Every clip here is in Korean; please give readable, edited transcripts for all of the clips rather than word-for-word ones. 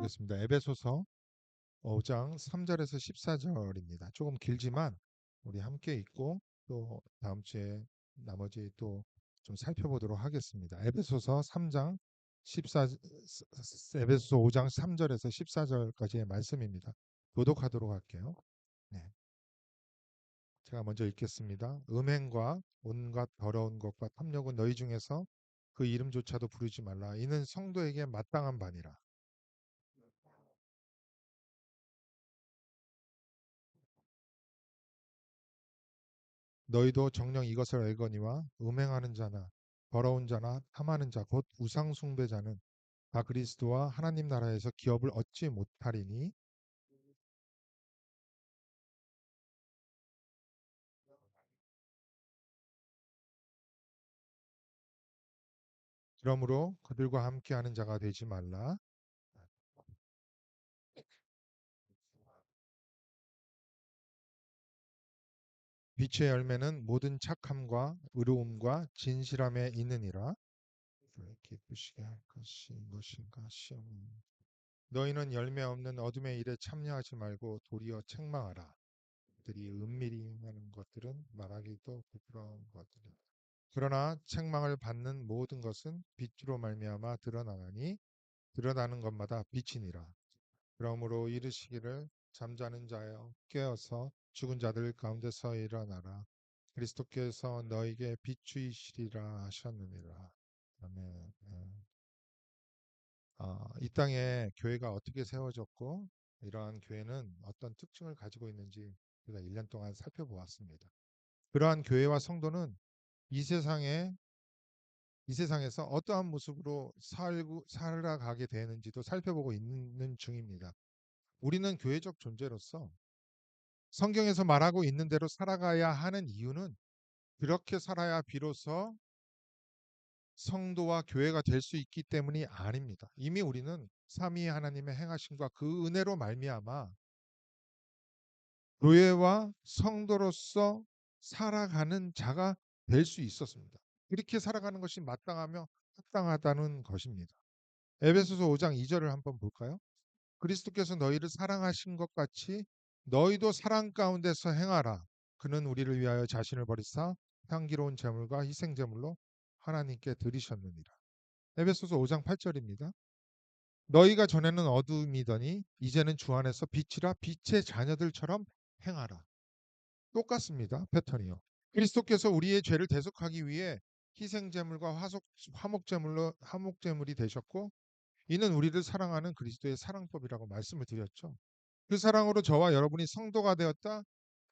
보겠습니다. 에베소서 5장 3절에서 14절입니다. 조금 길지만 우리 함께 읽고 또 다음 주에 나머지 또 좀 살펴보도록 하겠습니다. 에베소서 3장 14 에베소서 5장 3절에서 14절까지의 말씀입니다. 교독하도록 할게요. 네. 제가 먼저 읽겠습니다. 음행과 온갖 더러운 것과 탐욕은 너희 중에서 그 이름조차도 부르지 말라. 이는 성도에게 마땅한 바니라. 너희도 정녕 이것을 알거니와 음행하는 자나 더러운 자나 탐하는 자 곧 우상 숭배자는 다 그리스도와 하나님 나라에서 기업을 얻지 못하리니 그러므로 그들과 함께하는 자가 되지 말라. 빛의 열매는 모든 착함과 의로움과 진실함에 있느니라. 왜 기쁘시게 할 것이 무엇인가 시험. 너희는 열매 없는 어둠의 일에 참여하지 말고 도리어 책망하라. 그들이 은밀히 하는 것들은 말하기도 부끄러운 것들이다. 그러나 책망을 받는 모든 것은 빛으로 말미암아 드러나나니 드러나는 것마다 빛이니라. 그러므로 이르시기를 잠자는 자여 깨어서 죽은 자들 가운데서 일어나라. 그리스도께서 너에게 비추이시리라 하셨느니라. 아멘. 이 땅에 교회가 어떻게 세워졌고 이러한 교회는 어떤 특징을 가지고 있는지 우리가 1년 동안 살펴보았습니다. 그러한 교회와 성도는 이 세상에 이 세상에서 어떠한 모습으로 살아가게 되는지도 살펴보고 있는 중입니다. 우리는 교회적 존재로서 성경에서 말하고 있는 대로 살아가야 하는 이유는 그렇게 살아야 비로소 성도와 교회가 될 수 있기 때문이 아닙니다. 이미 우리는 삼위 하나님의 행하심과 그 은혜로 말미암아 교회와 성도로서 살아가는 자가 될 수 있었습니다. 그렇게 살아가는 것이 마땅하며 합당하다는 것입니다. 에베소서 5장 2절을 한번 볼까요? 그리스도께서 너희를 사랑하신 것 같이 너희도 사랑 가운데서 행하라. 그는 우리를 위하여 자신을 버리사 향기로운 제물과 희생 제물로 하나님께 드리셨느니라. 에베소서 5장 8절입니다. 너희가 전에는 어둠이더니 이제는 주 안에서 빛이라 빛의 자녀들처럼 행하라. 똑같습니다. 패턴이요. 그리스도께서 우리의 죄를 대속하기 위해 희생 제물과 화목 제물이 되셨고 이는 우리를 사랑하는 그리스도의 사랑법이라고 말씀을 드렸죠. 그 사랑으로 저와 여러분이 성도가 되었다,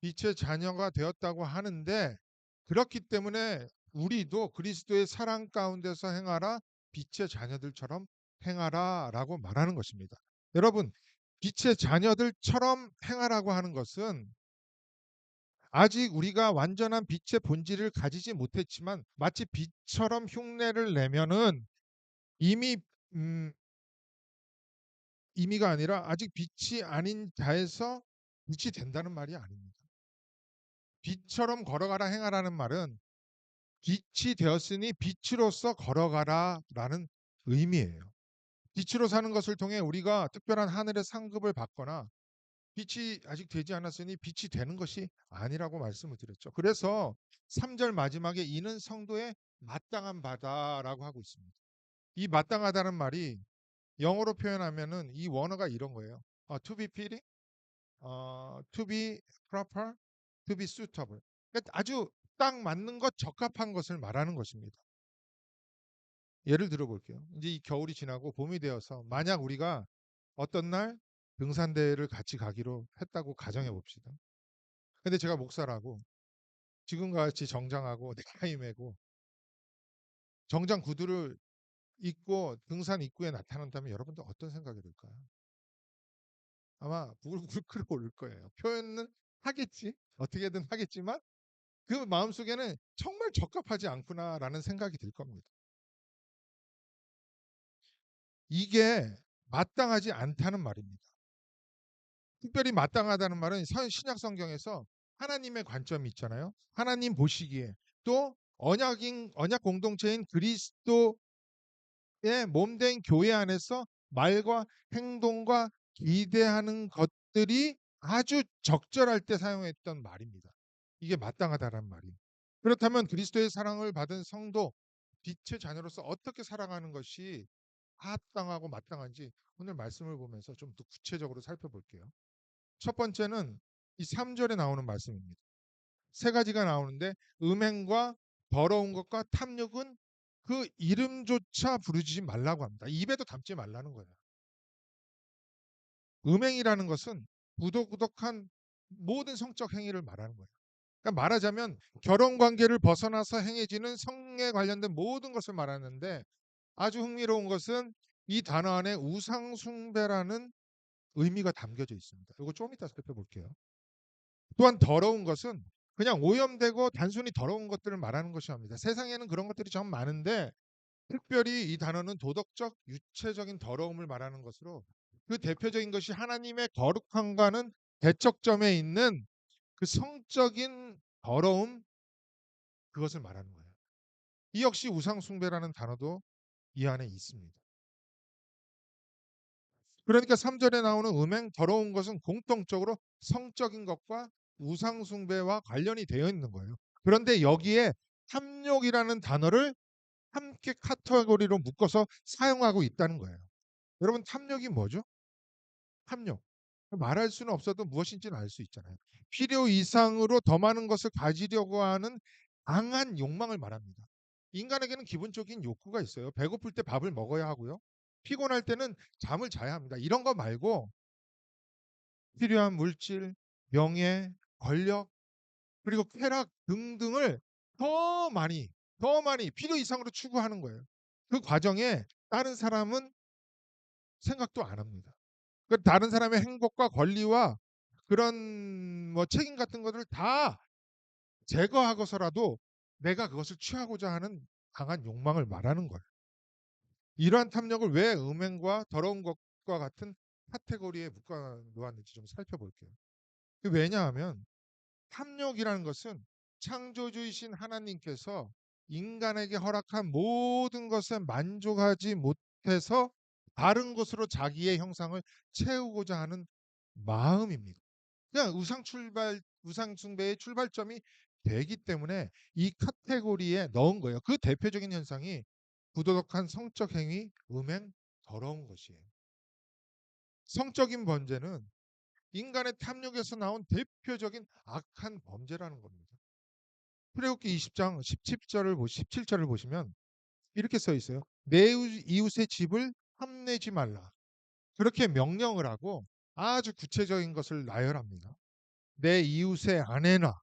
빛의 자녀가 되었다고 하는데 그렇기 때문에 우리도 그리스도의 사랑 가운데서 행하라, 빛의 자녀들처럼 행하라라고 말하는 것입니다. 여러분, 빛의 자녀들처럼 행하라고 하는 것은 아직 우리가 완전한 빛의 본질을 가지지 못했지만 마치 빛처럼 흉내를 내면은 이미 의미가 아니라 아직 빛이 아닌 자에서 빛이 된다는 말이 아닙니다. 빛처럼 걸어가라 행하라는 말은 빛이 되었으니 빛으로서 걸어가라라는 의미예요. 빛으로 사는 것을 통해 우리가 특별한 하늘의 상급을 받거나 빛이 아직 되지 않았으니 빛이 되는 것이 아니라고 말씀을 드렸죠. 그래서 3절 마지막에 이는 성도의 마땅한 바다라고 하고 있습니다. 이 마땅하다는 말이 영어로 표현하면은 이 원어가 이런 거예요. To be fitting, to be proper, to be suitable. 그러니까 아주 딱 맞는 것, 적합한 것을 말하는 것입니다. 예를 들어 볼게요. 이제 이 겨울이 지나고 봄이 되어서 만약 우리가 어떤 날 등산대회를 같이 가기로 했다고 가정해 봅시다. 근데 제가 목사라고 지금과 같이 정장하고 넥타이 매고 정장 구두를 입고 등산 입구에 나타난다면 여러분들 어떤 생각이 들까요? 아마 부글부글 끓어오를 거예요. 표현은 하겠지. 어떻게든 하겠지만 그 마음속에는 정말 적합하지 않구나라는 생각이 들 겁니다. 이게 마땅하지 않다는 말입니다. 특별히 마땅하다는 말은 신약 성경에서 하나님의 관점이 있잖아요. 하나님 보시기에 또 언약 공동체인 그리스도의 몸된 교회 안에서 말과 행동과 기대하는 것들이 아주 적절할 때 사용했던 말입니다. 이게 마땅하다라는 말이에요. 그렇다면 그리스도의 사랑을 받은 성도, 빛의 자녀로서 어떻게 살아가는 것이 합당하고 마땅한지 오늘 말씀을 보면서 좀 더 구체적으로 살펴볼게요. 첫 번째는 이 3절에 나오는 말씀입니다. 세 가지가 나오는데 음행과 더러운 것과 탐욕은 그 이름조차 부르지 말라고 합니다. 입에도 담지 말라는 거예요. 음행이라는 것은 부도덕한 모든 성적 행위를 말하는 거예요. 그러니까 말하자면 결혼 관계를 벗어나서 행해지는 성에 관련된 모든 것을 말하는데 아주 흥미로운 것은 이 단어 안에 우상 숭배라는 의미가 담겨져 있습니다. 이거 좀 이따 살펴볼게요. 또한 더러운 것은 그냥 오염되고 단순히 더러운 것들을 말하는 것이 아닙니다. 세상에는 그런 것들이 참 많은데 특별히 이 단어는 도덕적, 유체적인 더러움을 말하는 것으로 그 대표적인 것이 하나님의 거룩함과는 대척점에 있는 그 성적인 더러움, 그것을 말하는 거예요. 이 역시 우상숭배라는 단어도 이 안에 있습니다. 그러니까 3절에 나오는 음행, 더러운 것은 공통적으로 성적인 것과 우상숭배와 관련이 되어 있는 거예요. 그런데 여기에 탐욕이라는 단어를 함께 카테고리로 묶어서 사용하고 있다는 거예요. 여러분, 탐욕이 뭐죠? 탐욕. 말할 수는 없어도 무엇인지는 알 수 있잖아요. 필요 이상으로 더 많은 것을 가지려고 하는 강한 욕망을 말합니다. 인간에게는 기본적인 욕구가 있어요. 배고플 때 밥을 먹어야 하고요. 피곤할 때는 잠을 자야 합니다. 이런 거 말고 필요한 물질, 명예, 권력, 그리고 쾌락 등등을 더 많이, 더 많이 필요 이상으로 추구하는 거예요. 그 과정에 다른 사람은 생각도 안 합니다. 그 다른 사람의 행복과 권리와 그런 뭐 책임 같은 것을 다 제거하고서라도 내가 그것을 취하고자 하는 강한 욕망을 말하는 거예요. 이러한 탐욕을 왜 음행과 더러운 것과 같은 카테고리에 묶어 놓았는지 좀 살펴볼게요. 왜냐하면 탐욕이라는 것은 창조주이신 하나님께서 인간에게 허락한 모든 것에 만족하지 못해서 다른 것으로 자기의 형상을 채우고자 하는 마음입니다. 그냥 우상 숭배의 출발점이 되기 때문에 이 카테고리에 넣은 거예요. 그 대표적인 현상이 부도덕한 성적 행위, 음행, 더러운 것이에요. 성적인 범죄는 인간의 탐욕에서 나온 대표적인 악한 범죄라는 겁니다. 출애굽기 20장 17절을 보시면 이렇게 써 있어요. 내 이웃의 집을 탐내지 말라. 그렇게 명령을 하고 아주 구체적인 것을 나열합니다. 내 이웃의 아내나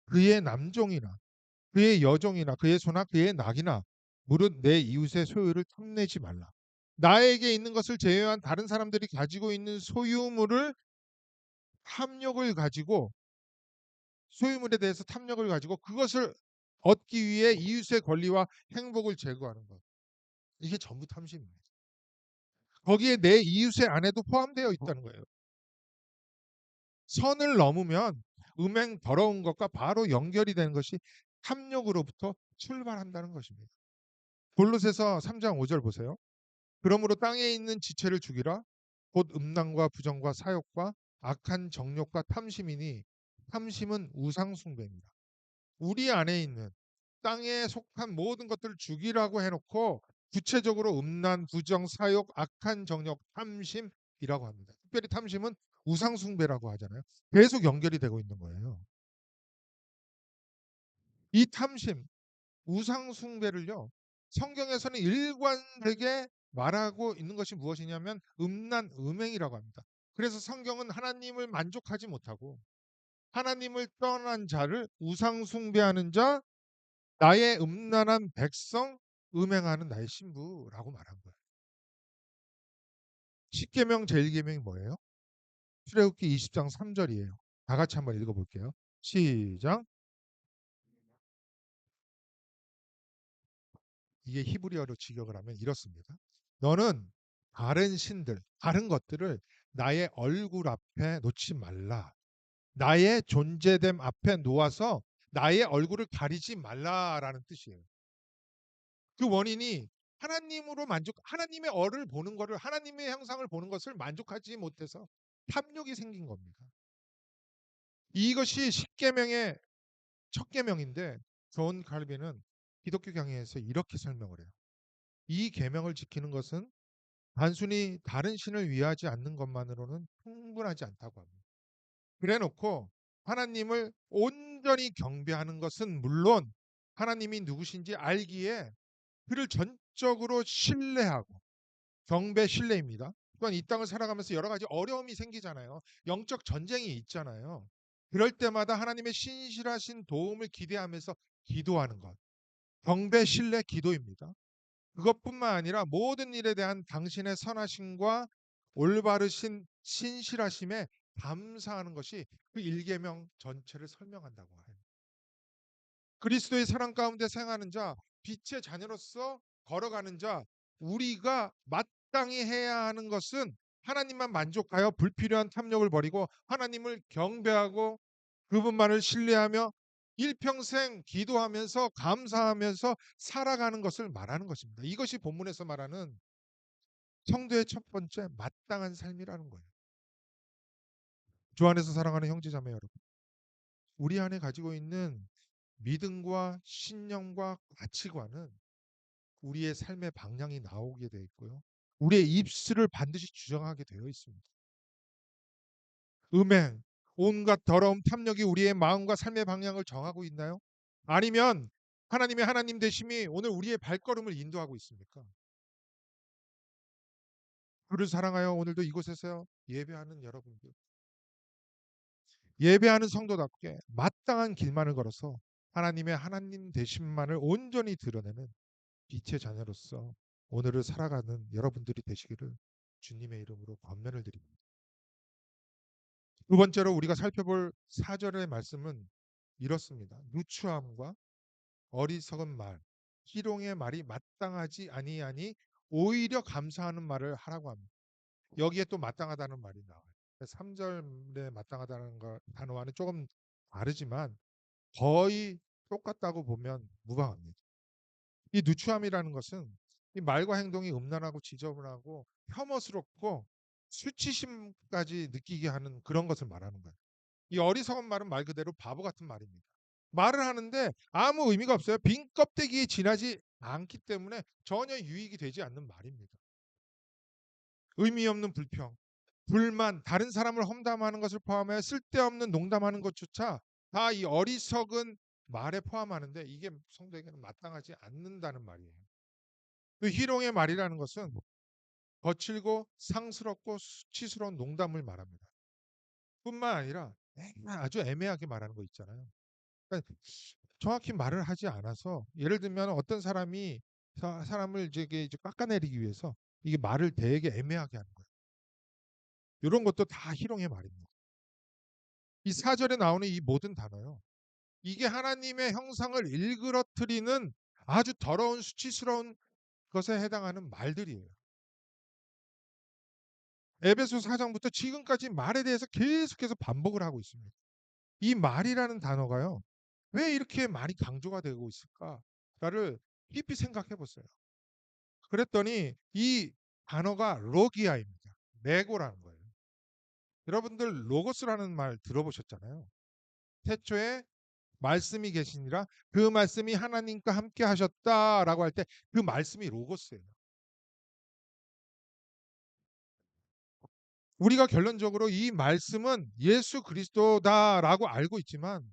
그의 남종이나 그의 여종이나 그의 소나 그의 낙이나 무릇 내 이웃의 소유를 탐내지 말라. 나에게 있는 것을 제외한 다른 사람들이 가지고 있는 소유물을 탐욕을 가지고 소유물에 대해서 탐욕을 가지고 그것을 얻기 위해 이웃의 권리와 행복을 제거하는 것. 이게 전부 탐심입니다. 거기에 내 이웃의 아내도 포함되어 있다는 거예요. 선을 넘으면 음행 더러운 것과 바로 연결이 되는 것이 탐욕으로부터 출발한다는 것입니다. 골로새서 3장 5절 보세요. 그러므로 땅에 있는 지체를 죽이라 곧 음란과 부정과 사욕과 악한 정욕과 탐심이니 탐심은 우상 숭배입니다. 우리 안에 있는 땅에 속한 모든 것들을 죽이라고 해놓고 구체적으로 음란, 부정, 사욕, 악한 정욕, 탐심이라고 합니다. 특별히 탐심은 우상숭배라고 하잖아요. 계속 연결이 되고 있는 거예요. 이 탐심, 우상숭배를요. 성경에서는 일관되게 말하고 있는 것이 무엇이냐면 음란, 음행이라고 합니다. 그래서 성경은 하나님을 만족하지 못하고 하나님을 떠난 자를 우상숭배하는 자, 나의 음란한 백성, 음행하는 나의 신부라고 말한 거예요. 10계명 제1계명이 뭐예요? 출애굽기 20장 3절이에요. 다 같이 한번 읽어볼게요. 시작. 이게 히브리어로 직역을 하면 이렇습니다. 너는 다른 신들, 다른 것들을 나의 얼굴 앞에 놓지 말라. 나의 존재됨 앞에 놓아서 나의 얼굴을 가리지 말라라는 뜻이에요. 그 원인이 하나님으로 하나님의 얼을 보는 거를, 하나님의 형상을 보는 것을 만족하지 못해서 탐욕이 생긴 겁니다. 이것이 십계명의 첫 계명인데 존 칼빈은 기독교 강의에서 이렇게 설명을 해요. 이 계명을 지키는 것은 단순히 다른 신을 위하지 않는 것만으로는 충분하지 않다고 합니다. 그래놓고 하나님을 온전히 경배하는 것은 물론 하나님이 누구신지 알기에 그를 전적으로 신뢰하고, 경배 신뢰입니다. 또한 이 땅을 살아가면서 여러 가지 어려움이 생기잖아요. 영적 전쟁이 있잖아요. 그럴 때마다 하나님의 신실하신 도움을 기대하면서 기도하는 것. 경배 신뢰 기도입니다. 그것뿐만 아니라 모든 일에 대한 당신의 선하심과 올바르신 신실하심에 감사하는 것이 그 일계명 전체를 설명한다고 해요. 그리스도의 사랑 가운데 생하는 자, 빛의 자녀로서 걸어가는 자, 우리가 마땅히 해야 하는 것은 하나님만 만족하여 불필요한 탐욕을 버리고 하나님을 경배하고 그분만을 신뢰하며 일평생 기도하면서 감사하면서 살아가는 것을 말하는 것입니다. 이것이 본문에서 말하는 성도의 첫 번째 마땅한 삶이라는 거예요. 주 안에서 사랑하는 형제자매 여러분, 우리 안에 가지고 있는 믿음과 신념과 가치관은 우리의 삶의 방향이 나오게 되어 있고요. 우리의 입술을 반드시 주장하게 되어 있습니다. 음행, 온갖 더러움, 탐욕이 우리의 마음과 삶의 방향을 정하고 있나요? 아니면 하나님의 하나님 되심이 오늘 우리의 발걸음을 인도하고 있습니까? 그를 사랑하여 오늘도 이곳에서 예배하는 여러분들, 예배하는 성도답게 마땅한 길만을 걸어서 하나님의 하나님 되심만을 온전히 드러내는 빛의 자녀로서 오늘을 살아가는 여러분들이 되시기를 주님의 이름으로 권면을 드립니다. 두 번째로 우리가 살펴볼 4절의 말씀은 이렇습니다. 누추함과 어리석은 말, 희롱의 말이 마땅하지 아니하니 오히려 감사하는 말을 하라고 합니다. 여기에 또 마땅하다는 말이 나와요. 3절에 마땅하다는 단어와는 조금 다르지만 거의 똑같다고 보면 무방합니다. 이 누추함이라는 것은 이 말과 행동이 음란하고 지저분하고 혐오스럽고 수치심까지 느끼게 하는 그런 것을 말하는 거예요. 이 어리석은 말은 말 그대로 바보 같은 말입니다. 말을 하는데 아무 의미가 없어요. 빈 껍데기에 지나지 않기 때문에 전혀 유익이 되지 않는 말입니다. 의미 없는 불평, 불만, 다른 사람을 험담하는 것을 포함해 쓸데없는 농담하는 것조차 다 이 어리석은 말에 포함하는데 이게 성도에게는 마땅하지 않는다는 말이에요. 그 희롱의 말이라는 것은 거칠고 상스럽고 수치스러운 농담을 말합니다. 뿐만 아니라 아주 애매하게 말하는 거 있잖아요. 그러니까 정확히 말을 하지 않아서 예를 들면 어떤 사람이 사람을 이제 깎아내리기 위해서 이게 말을 되게 애매하게 하는 거예요. 이런 것도 다 희롱의 말입니다. 이 4절에 나오는 이 모든 단어요. 이게 하나님의 형상을 일그러뜨리는 아주 더러운 수치스러운 것에 해당하는 말들이에요. 에베소 4장부터 지금까지 말에 대해서 계속해서 반복을 하고 있습니다. 이 말이라는 단어가요. 왜 이렇게 많이 강조가 되고 있을까를 깊이 생각해 보세요. 그랬더니 이 단어가 로기아입니다. 메고라는 거예요. 여러분들 로고스라는 말 들어보셨잖아요. 태초에 말씀이 계시니라 그 말씀이 하나님과 함께 하셨다라고 할 때 그 말씀이 로고스예요. 우리가 결론적으로 이 말씀은 예수 그리스도다라고 알고 있지만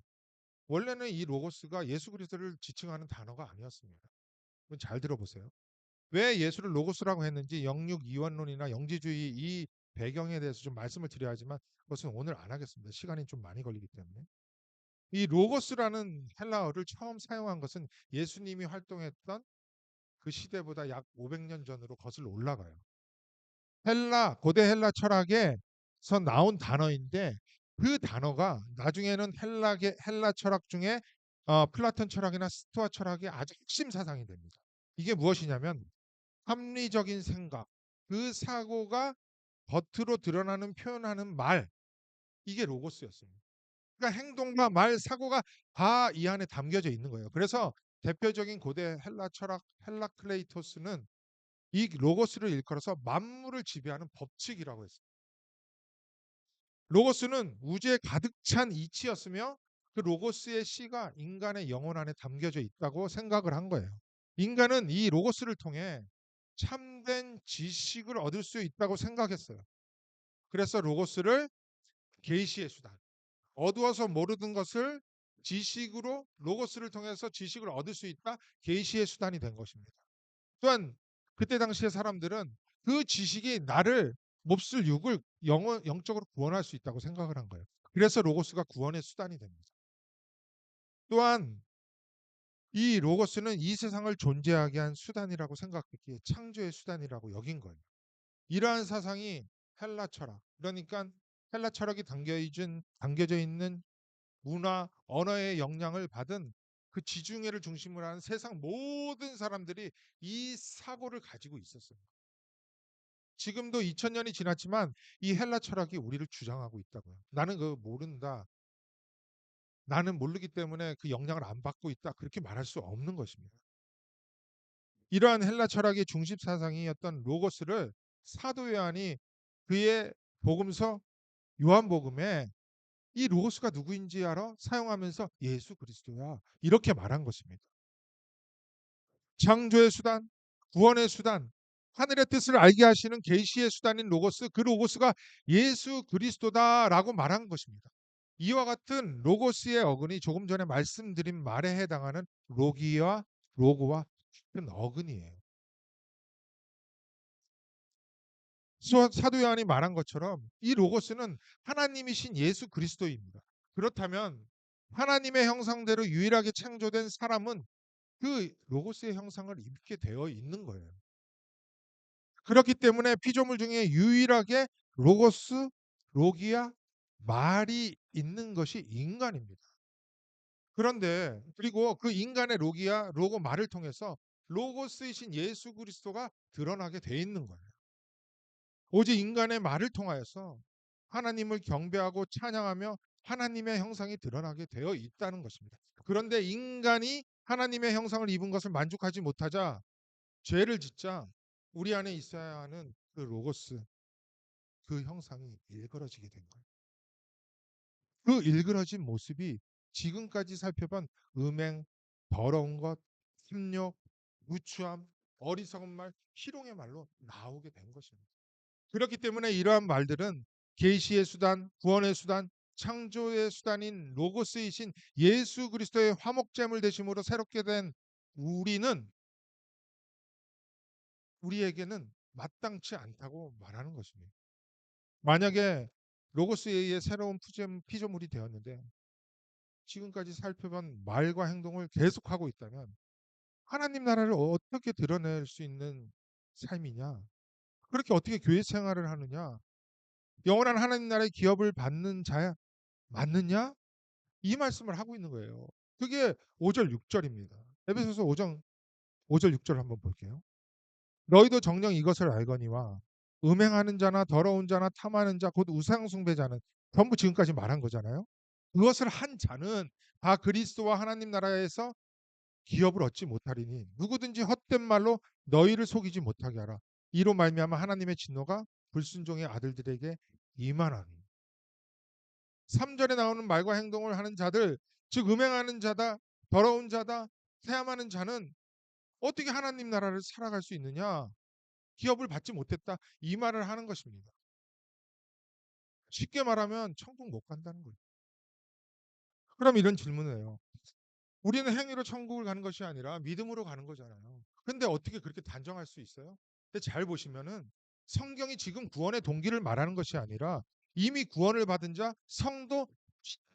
원래는 이 로고스가 예수 그리스도를 지칭하는 단어가 아니었습니다. 잘 들어보세요. 왜 예수를 로고스라고 했는지 영육 이원론이나 영지주의 이 배경에 대해서 좀 말씀을 드려야 하지만 그것은 오늘 안 하겠습니다. 시간이 좀 많이 걸리기 때문에. 이 로고스라는 헬라어를 처음 사용한 것은 예수님이 활동했던 그 시대보다 약 500년 전으로 거슬러 올라가요. 고대 헬라 철학에서 나온 단어인데 그 단어가 나중에는 헬라 철학 중에 플라톤 철학이나 스토아 철학의 아주 핵심 사상이 됩니다. 이게 무엇이냐면 합리적인 생각, 그 사고가 겉으로 드러나는 표현하는 말, 이게 로고스였습니다. 그러니까 행동과 말, 사고가 다 이 안에 담겨져 있는 거예요. 그래서 대표적인 고대 헬라 철학 헬라클레이토스는 이 로고스를 일컬어서 만물을 지배하는 법칙이라고 했어요. 로고스는 우주에 가득 찬 이치였으며 그 로고스의 씨가 인간의 영혼 안에 담겨져 있다고 생각을 한 거예요. 인간은 이 로고스를 통해 참된 지식을 얻을 수 있다고 생각했어요. 그래서 로고스를 계시의 수단, 어두워서 모르는 것을 지식으로 로고스를 통해서 지식을 얻을 수 있다, 계시의 수단이 된 것입니다. 또한 그때 당시의 사람들은 그 지식이 나를 몹쓸 육을 영적으로 구원할 수 있다고 생각을 한 거예요. 그래서 로고스가 구원의 수단이 됩니다. 또한 이 로고스는 이 세상을 존재하게 한 수단이라고 생각했기에 창조의 수단이라고 여긴 거예요. 이러한 사상이 헬라 철학, 그러니까 헬라 철학이 담겨져 있는 문화, 언어의 영향을 받은 그 지중해를 중심으로 하는 세상 모든 사람들이 이 사고를 가지고 있었어요. 지금도 2000년이 지났지만 이 헬라 철학이 우리를 주장하고 있다고요. 나는 그거 모른다. 나는 모르기 때문에 그 영향을 안 받고 있다. 그렇게 말할 수 없는 것입니다. 이러한 헬라 철학의 중심 사상이었던 로고스를 사도 요한이 그의 복음서 요한복음에 이 로고스가 누구인지 알아? 사용하면서 예수 그리스도야. 이렇게 말한 것입니다. 창조의 수단, 구원의 수단, 하늘의 뜻을 알게 하시는 계시의 수단인 로고스, 그 로고스가 예수 그리스도다라고 말한 것입니다. 이와 같은 로고스의 어근이 조금 전에 말씀드린 말에 해당하는 로기와 로고와 같은 어근이에요. 사도 요한이 말한 것처럼 이 로고스는 하나님이신 예수 그리스도입니다. 그렇다면 하나님의 형상대로 유일하게 창조된 사람은 그 로고스의 형상을 입게 되어 있는 거예요. 그렇기 때문에 피조물 중에 유일하게 로고스, 로기야, 말이 있는 것이 인간입니다. 그런데 그리고 그 인간의 로기야, 로고 말을 통해서 로고스이신 예수 그리스도가 드러나게 돼 있는 거예요. 오직 인간의 말을 통하여서 하나님을 경배하고 찬양하며 하나님의 형상이 드러나게 되어 있다는 것입니다. 그런데 인간이 하나님의 형상을 입은 것을 만족하지 못하자 죄를 짓자 우리 안에 있어야 하는 그 로고스, 그 형상이 일그러지게 된 거예요. 그 일그러진 모습이 지금까지 살펴본 음행, 더러운 것, 탐욕, 무추함, 어리석은 말, 희롱의 말로 나오게 된 것입니다. 그렇기 때문에 이러한 말들은 계시의 수단, 구원의 수단, 창조의 수단인 로고스이신 예수 그리스도의 화목제물 되심으로 새롭게 된 우리는 우리에게는 마땅치 않다고 말하는 것입니다. 만약에 로고스에 의해 새로운 피조물이 되었는데 지금까지 살펴본 말과 행동을 계속하고 있다면 하나님 나라를 어떻게 드러낼 수 있는 삶이냐? 그렇게 어떻게 교회 생활을 하느냐? 영원한 하나님 나라의 기업을 받는 자야 맞느냐? 이 말씀을 하고 있는 거예요. 그게 5절 6절입니다. 에베소서 5절 6절 한번 볼게요. 너희도 정녕 이것을 알거니와 음행하는 자나 더러운 자나 탐하는 자 곧 우상 숭배자는 전부 지금까지 말한 거잖아요. 그것을 한 자는 다 그리스도와 하나님 나라에서 기업을 얻지 못하리니 누구든지 헛된 말로 너희를 속이지 못하게 하라. 이로 말미암아 하나님의 진노가 불순종의 아들들에게 임하나니. 3절에 나오는 말과 행동을 하는 자들, 즉 음행하는 자다, 더러운 자다, 태함하는 자는 어떻게 하나님 나라를 살아갈 수 있느냐? 기업을 받지 못했다. 이 말을 하는 것입니다. 쉽게 말하면 천국 못 간다는 거예요. 그럼 이런 질문을 해요. 우리는 행위로 천국을 가는 것이 아니라 믿음으로 가는 거잖아요. 근데 어떻게 그렇게 단정할 수 있어요? 근데 잘 보시면은 성경이 지금 구원의 동기를 말하는 것이 아니라 이미 구원을 받은 자 성도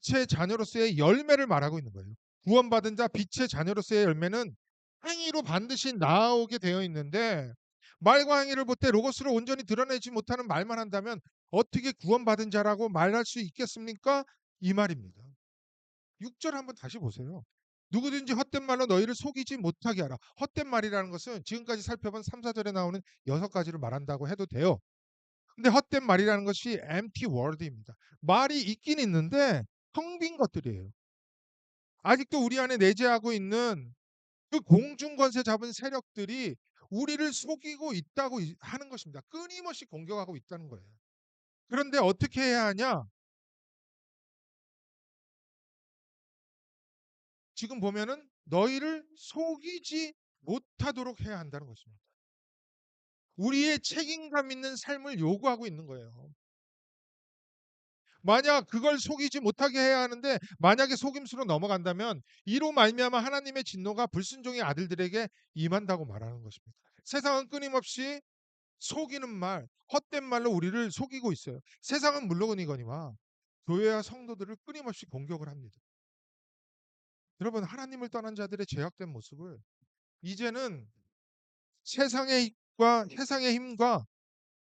빛의 자녀로서의 열매를 말하고 있는 거예요. 구원받은 자 빛의 자녀로서의 열매는 행위로 반드시 나오게 되어 있는데 말과 행위를 보태 로고스를 온전히 드러내지 못하는 말만 한다면 어떻게 구원받은 자라고 말할 수 있겠습니까? 이 말입니다. 6절 한번 다시 보세요. 누구든지 헛된 말로 너희를 속이지 못하게 하라. 헛된 말이라는 것은 지금까지 살펴본 3, 4절에 나오는 6가지를 말한다고 해도 돼요. 근데 헛된 말이라는 것이 empty word입니다. 말이 있긴 있는데 텅 빈 것들이에요. 아직도 우리 안에 내재하고 있는 그 공중권세 잡은 세력들이 우리를 속이고 있다고 하는 것입니다. 끊임없이 공격하고 있다는 거예요. 그런데 어떻게 해야 하냐? 지금 보면은 너희를 속이지 못하도록 해야 한다는 것입니다. 우리의 책임감 있는 삶을 요구하고 있는 거예요. 만약 그걸 속이지 못하게 해야 하는데 만약에 속임수로 넘어간다면 이로 말미암아 하나님의 진노가 불순종의 아들들에게 임한다고 말하는 것입니다. 세상은 끊임없이 속이는 말, 헛된 말로 우리를 속이고 있어요. 세상은 물론이거니와 교회와 성도들을 끊임없이 공격을 합니다. 여러분, 하나님을 떠난 자들의 죄악된 모습을 이제는 세상의 힘과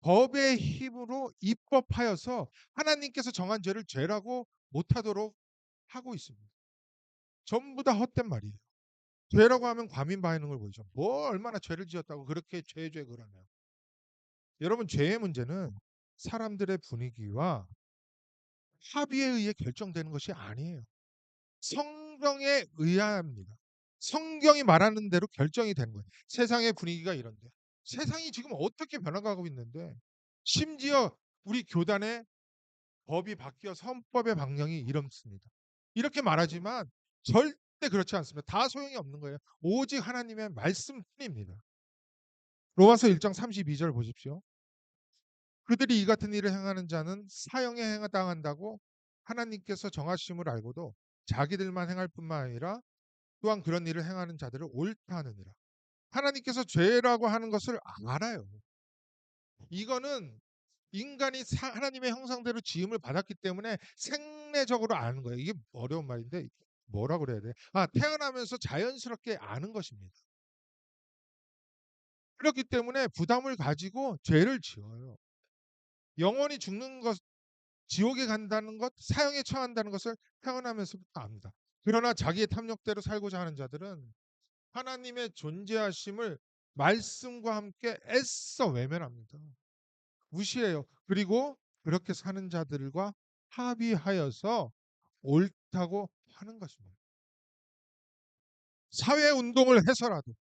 법의 힘으로 입법하여서 하나님께서 정한 죄를 죄라고 못하도록 하고 있습니다. 전부 다 헛된 말이에요. 죄라고 하면 과민 반응을 보이죠. 뭐 얼마나 죄를 지었다고 그렇게 죄 그러냐. 여러분, 죄의 문제는 사람들의 분위기와 합의에 의해 결정되는 것이 아니에요. 성경에 의합니다. 성경이 말하는 대로 결정이 되는 거예요. 세상의 분위기가 이런데 세상이 지금 어떻게 변화가고 있는데 심지어 우리 교단의 법이 바뀌어 헌법의 방향이 이렇습니다. 이렇게 말하지만 절대 그렇지 않습니다. 다 소용이 없는 거예요. 오직 하나님의 말씀뿐입니다. 로마서 1장 32절 보십시오. 그들이 이 같은 일을 행하는 자는 사형에 해당한다고 하나님께서 정하심을 알고도 자기들만 행할 뿐만 아니라 또한 그런 일을 행하는 자들을 옳다 하느니라. 하나님께서 죄라고 하는 것을 알아요. 이거는 인간이 하나님의 형상대로 지음을 받았기 때문에 생내적으로 아는 거예요. 이게 어려운 말인데 뭐라 그래야 돼? 태어나면서 자연스럽게 아는 것입니다. 그렇기 때문에 부담을 가지고 죄를 지어요. 영원히 죽는 것, 지옥에 간다는 것, 사형에 처한다는 것을 태어나면서부터 압니다. 그러나 자기의 탐욕대로 살고자 하는 자들은 하나님의 존재하심을 말씀과 함께 애써 외면합니다. 무시해요. 그리고 그렇게 사는 자들과 합의하여서 옳다고 하는 것입니다. 사회 운동을 해서라도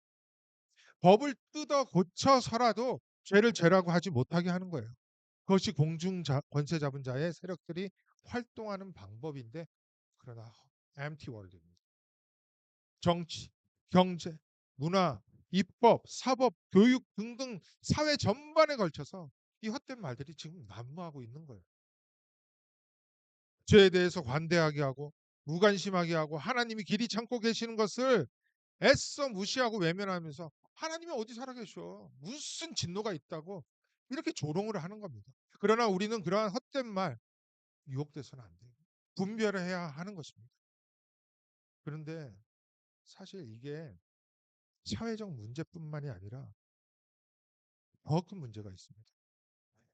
법을 뜯어 고쳐서라도 죄를 죄라고 하지 못하게 하는 거예요. 그것이 공중 권세 잡은 자의 세력들이 활동하는 방법인데 그러나 empty word입니다. 정치, 경제, 문화, 입법, 사법, 교육 등등 사회 전반에 걸쳐서 이 헛된 말들이 지금 난무하고 있는 거예요. 죄에 대해서 관대하게 하고 무관심하게 하고 하나님이 길이 참고 계시는 것을 애써 무시하고 외면하면서 하나님이 어디 살아계셔? 무슨 진노가 있다고 이렇게 조롱을 하는 겁니다. 그러나 우리는 그러한 헛된 말 유혹돼서는 안 돼요. 분별을 해야 하는 것입니다. 그런데 사실 이게 사회적 문제뿐만이 아니라 더 큰 문제가 있습니다.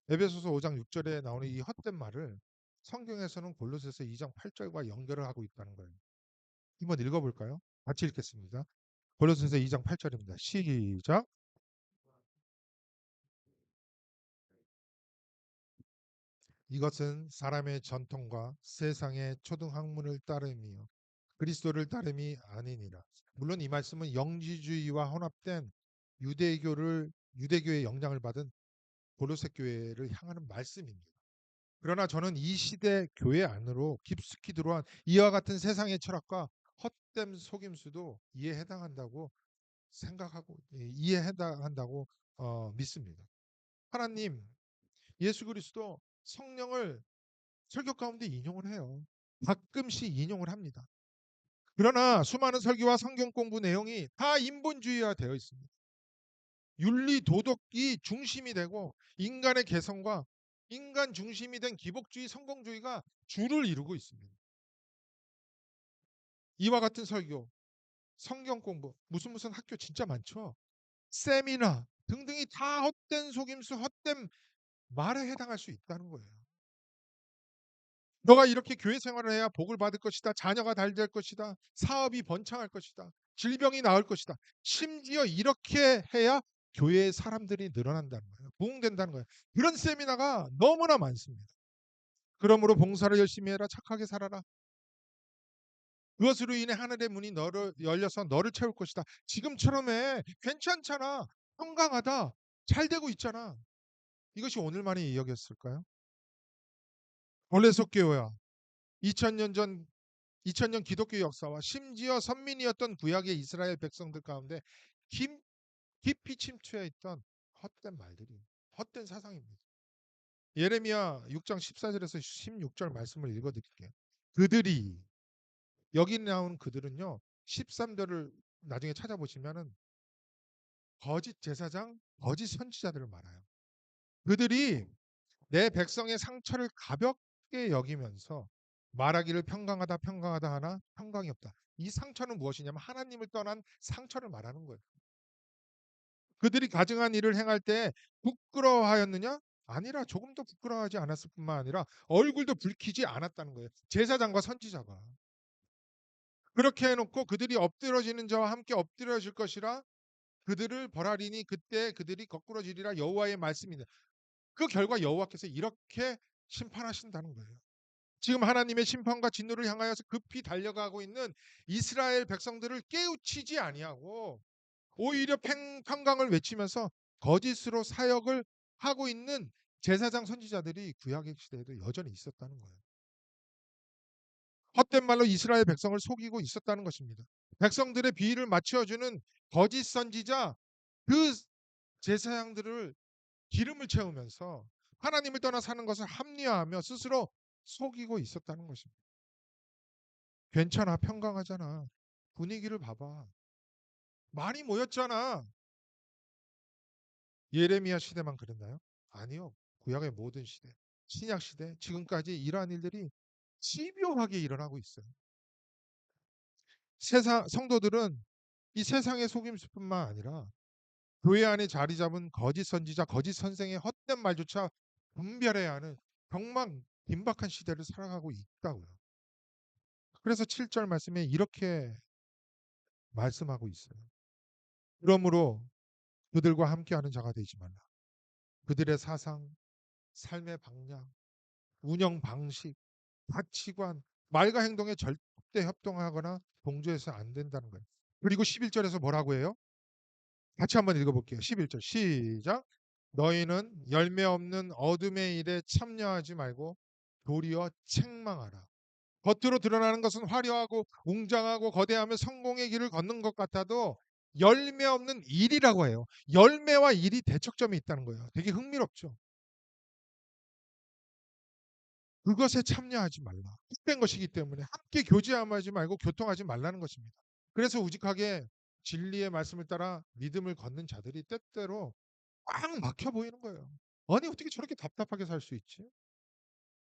에베소서 5장 6절에 나오는 이 헛된 말을 성경에서는 골로새서 2장 8절과 연결을 하고 있다는 거예요. 한번 읽어볼까요? 같이 읽겠습니다. 골로새서 2장 8절입니다. 시작. 이것은 사람의 전통과 세상의 초등학문을 따름이요 그리스도를 따름이 아니니라. 물론 이 말씀은 영지주의와 혼합된 유대교의 영향을 받은 골로새 교회를 향하는 말씀입니다. 그러나 저는 이 시대 교회 안으로 깊숙이 들어온 이와 같은 세상의 철학과 헛된 속임수도 이에 해당한다고 생각하고 이에 해당한다고 믿습니다. 하나님, 예수 그리스도 성령을 설교 가운데 인용을 해요. 가끔씩 인용을 합니다. 그러나 수많은 설교와 성경 공부 내용이 다 인본주의화 되어 있습니다. 윤리 도덕이 중심이 되고 인간의 개성과 인간 중심이 된 기복주의 성공주의가 주를 이루고 있습니다. 이와 같은 설교, 성경 공부, 무슨 학교 진짜 많죠. 세미나 등등이 다 헛된 속임수, 헛된 말에 해당할 수 있다는 거예요. 너가 이렇게 교회 생활을 해야 복을 받을 것이다. 자녀가 잘 될 것이다. 사업이 번창할 것이다. 질병이 나을 것이다. 심지어 이렇게 해야 교회의 사람들이 늘어난다는 거예요. 부흥된다는 거예요. 그런 세미나가 너무나 많습니다. 그러므로 봉사를 열심히 해라. 착하게 살아라. 그것으로 인해 하늘의 문이 너를 열려서 너를 채울 것이다. 지금처럼 해. 괜찮잖아. 평강하다. 잘 되고 있잖아. 이것이 오늘만의 이야기였을까요? 원래 속교회와 2000년 전 2000년 기독교 역사와 심지어 선민이었던 구약의 이스라엘 백성들 가운데 깊이 침투해 있던 헛된 말들이 헛된 사상입니다. 예레미야 6장 14절에서 16절 말씀을 읽어 드릴게요. 그들이 여기 나온 그들은요. 13절을 나중에 찾아보시면은 거짓 제사장, 거짓 선지자들을 말해요. 그들이 내 백성의 상처를 가볍게 여기면서 말하기를 평강하다 평강하다 하나 평강이 없다. 이 상처는 무엇이냐면 하나님을 떠난 상처를 말하는 거예요. 그들이 가증한 일을 행할 때 부끄러워하였느냐? 아니라 조금 더 부끄러워하지 않았을 뿐만 아니라 얼굴도 붉히지 않았다는 거예요. 제사장과 선지자가. 그렇게 해놓고 그들이 엎드러지는 자와 함께 엎드려질 것이라 그들을 벌하리니 그때 그들이 거꾸러지리라 여호와의 말씀이다. 그 결과 여호와께서 이렇게 심판하신다는 거예요. 지금 하나님의 심판과 진노를 향하여서 급히 달려가고 있는 이스라엘 백성들을 깨우치지 아니하고 오히려 평강을 외치면서 거짓으로 사역을 하고 있는 제사장 선지자들이 구약의 시대에도 여전히 있었다는 거예요. 헛된 말로 이스라엘 백성을 속이고 있었다는 것입니다. 백성들의 비위를 맞춰주는 거짓 선지자 그 제사장들을 기름을 채우면서 하나님을 떠나 사는 것을 합리화하며 스스로 속이고 있었다는 것입니다. 괜찮아, 평강하잖아. 분위기를 봐봐. 많이 모였잖아. 예레미야 시대만 그랬나요? 아니요. 구약의 모든 시대, 신약 시대, 지금까지 이러한 일들이 집요하게 일어나고 있어요. 성도들은 이 세상의 속임수뿐만 아니라 교회 안에 자리 잡은 거짓 선지자, 거짓 선생의 헛된 말조차 분별해야 하는 정말 긴박한 시대를 살아가고 있다고요. 그래서 7절 말씀에 이렇게 말씀하고 있어요. 그러므로 그들과 함께하는 자가 되지 말라. 그들의 사상, 삶의 방향, 운영 방식, 가치관, 말과 행동에 절대 협동하거나 동조해서 안 된다는 거예요. 그리고 11절에서 뭐라고 해요? 같이 한번 읽어볼게요. 11절 시작. 너희는 열매 없는 어둠의 일에 참여하지 말고 도리어 책망하라. 겉으로 드러나는 것은 화려하고 웅장하고 거대하며 성공의 길을 걷는 것 같아도 열매 없는 일이라고 해요. 열매와 일이 대척점이 있다는 거예요. 되게 흥미롭죠. 그것에 참여하지 말라. 헛된 것이기 때문에 함께 교제하지 말고 교통하지 말라는 것입니다. 그래서 우직하게 진리의 말씀을 따라 믿음을 걷는 자들이 때때로 꽉 막혀 보이는 거예요. 아니 어떻게 저렇게 답답하게 살 수 있지?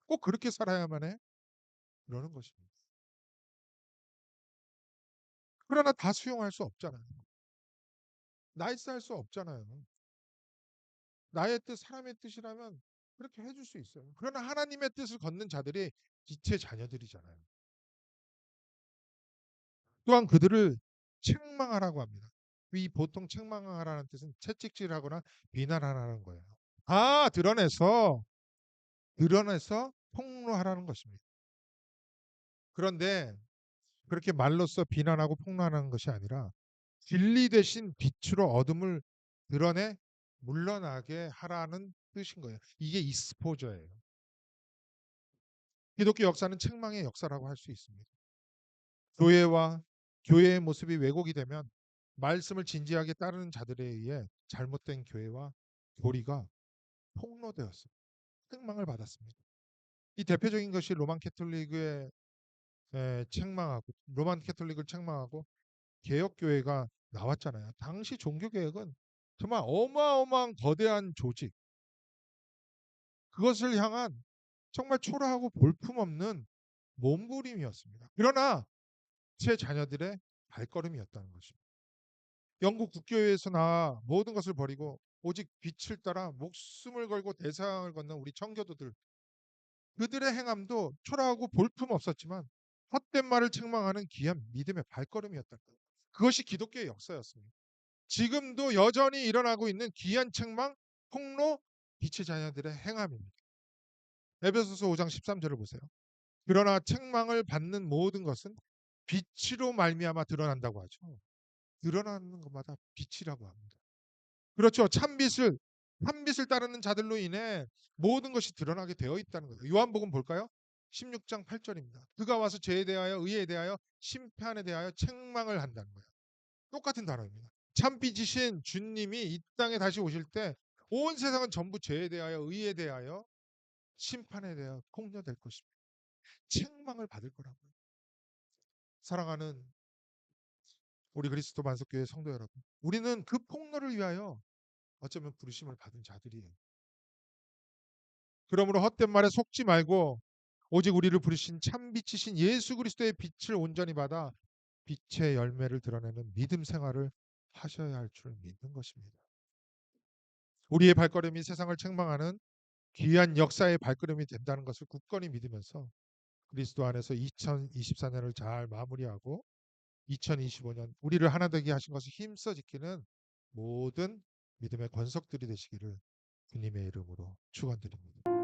꼭 그렇게 살아야만 해? 그러는 것입니다. 그러나 다 수용할 수 없잖아요. 나이스할 수 없잖아요. 나의 뜻, 사람의 뜻이라면 그렇게 해줄 수 있어요. 그러나 하나님의 뜻을 걷는 자들이 빛의 자녀들이잖아요. 또한 그들을 책망하라고 합니다. 이 보통 책망하라는 뜻은 채찍질하거나 비난하라는 거예요. 다 드러내서 폭로하라는 것입니다. 그런데 그렇게 말로써 비난하고 폭로하는 것이 아니라 진리 대신 빛으로 어둠을 드러내 물러나게 하라는 뜻인 거예요. 이게 익스포저예요. 기독교 역사는 책망의 역사라고 할 수 있습니다. 교회와 교회의 모습이 왜곡이 되면 말씀을 진지하게 따르는 자들에 의해 잘못된 교회와 교리가 폭로되었습니다. 책망을 받았습니다. 이 대표적인 것이 로만 캐톨릭의 책망하고 로만 캐톨릭을 책망하고 개혁 교회가 나왔잖아요. 당시 종교 개혁은 정말 어마어마한 거대한 조직 그것을 향한 정말 초라하고 볼품없는 몸부림이었습니다. 그러나 제 자녀들의 발걸음이었다는 것입니다. 영국 국교회에서 나와 모든 것을 버리고 오직 빛을 따라 목숨을 걸고 대상을 걷는 우리 청교도들 그들의 행함도 초라하고 볼품 없었지만 헛된 말을 책망하는 귀한 믿음의 발걸음이었다. 그것이 기독교의 역사였습니다. 지금도 여전히 일어나고 있는 귀한 책망, 폭로, 빛의 자녀들의 행함입니다. 에베소서 5장 13절을 보세요. 그러나 책망을 받는 모든 것은 빛으로 말미암아 드러난다고 하죠. 드러나는 것마다 빛이라고 합니다. 그렇죠. 참빛을 따르는 자들로 인해 모든 것이 드러나게 되어 있다는 거예요. 요한복음 볼까요? 16장 8절입니다. 그가 와서 죄에 대하여 의에 대하여 심판에 대하여 책망을 한다는 거예요. 똑같은 단어입니다. 참빛이신 주님이 이 땅에 다시 오실 때 온 세상은 전부 죄에 대하여 의에 대하여 심판에 대하여 폭로될 것입니다. 책망을 받을 거라고요. 사랑하는 우리 그리스도 만석교회 성도 여러분, 우리는 그 폭로를 위하여 어쩌면 부르심을 받은 자들이에요. 그러므로 헛된 말에 속지 말고 오직 우리를 부르신 참빛이신 예수 그리스도의 빛을 온전히 받아 빛의 열매를 드러내는 믿음 생활을 하셔야 할 줄 믿는 것입니다. 우리의 발걸음이 세상을 책망하는 귀한 역사의 발걸음이 된다는 것을 굳건히 믿으면서 그리스도 안에서 2024년을 잘 마무리하고 2025년 우리를 하나 되게 하신 것을 힘써 지키는 모든 믿음의 권석들이 되시기를 주님의 이름으로 축원드립니다.